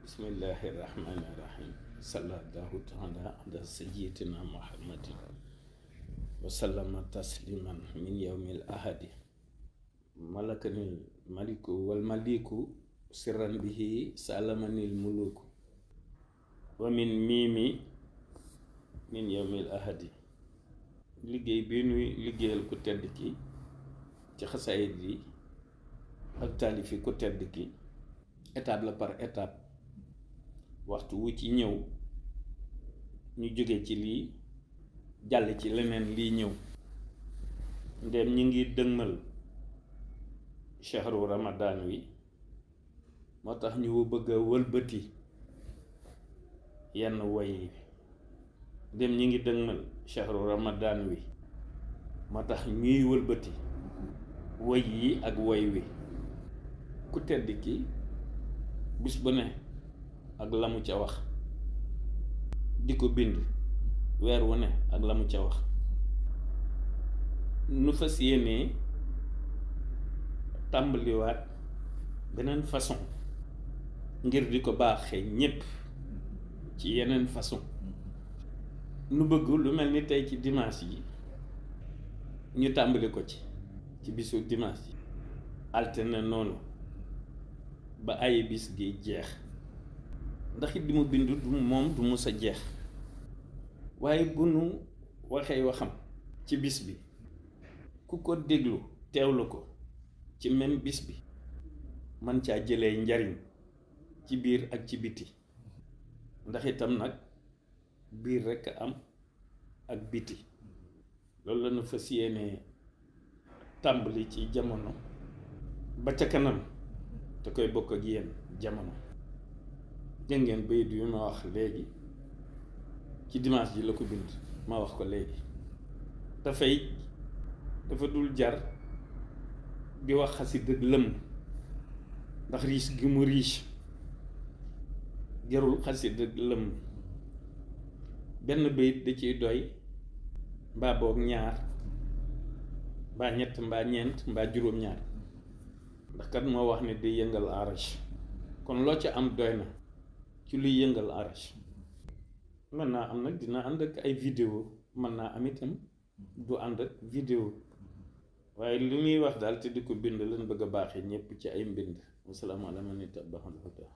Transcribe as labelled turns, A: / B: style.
A: bismillahi rahmani rahim sallallahu taala ala sayyidina muhammadin wa sallama tasliman min yawmil ahadi malakanil maliku wal maliku sirran bihi salamanil muluku wa min mimi min yawmil ahadi liggéey bi nuy liggéeyal ku tedd ki ci xasaayid yi ak taalifi ku tedd ki étape la par étape waxtu wu ci ñëw ñu jóge ci lii jàll ci leneen lii ñëw ndem ñi ngi dëgmal shahru ramadan wi moo tax ñu bëgg a wëlbati yenn woy yi ndem ñi ngi dëgmal shahru ramadan wi moo tax ñuy wëlbati woy yi ak woy wi ku tedd ki bis bu ne ak lamu ca wax di ko bind weer wu ne ak lamu ca wax nu fas yéenee tàmbaliwaat beneen façon ngir di ko baaxee ñépp ci yeneen façon nu bëgg lu mel ni tey ci dimanche yi ñu tàmbali ko ci bisu dimanche yi altine noonu ba ay bis gi jeex ndax it di mu bind du moom du mus a jeex waaye bu nu waxee waxam ci bis bi ku ko déglu teewlu ko ci même bis bi man caa jëlee njariñ ci biir ak ci biti ndax itam nag biir rekk a am ak biti loolu la nu fas yéene tàmbali ci jamono ba ca kanam te koy bokk ak yéen jamono dégg ngeen bayit yu ma wax léegi ci dimanche ji la ko bind ma wax ko léegi dafay dafa dul jar di wax xasida lëmm ndax riche gi mu riche jarul xasida lëmm benn bayit da ciy doy mbaa boog ñaar mbaa ñett mbaa ñeent mbaa juróom-ñaar ndax kat moo wax ne day yëngal arash kon loo ca am doy na ci luy yëngal arash mën naa am nag dina ànd ak ay vidéo mën naa am itam du ànd ak vidéo waaye lu muy wax daal te di ko bind lan bëgg a baaxee ñépp ci ay mbind wasalaamaaleykum wa rahmatulah.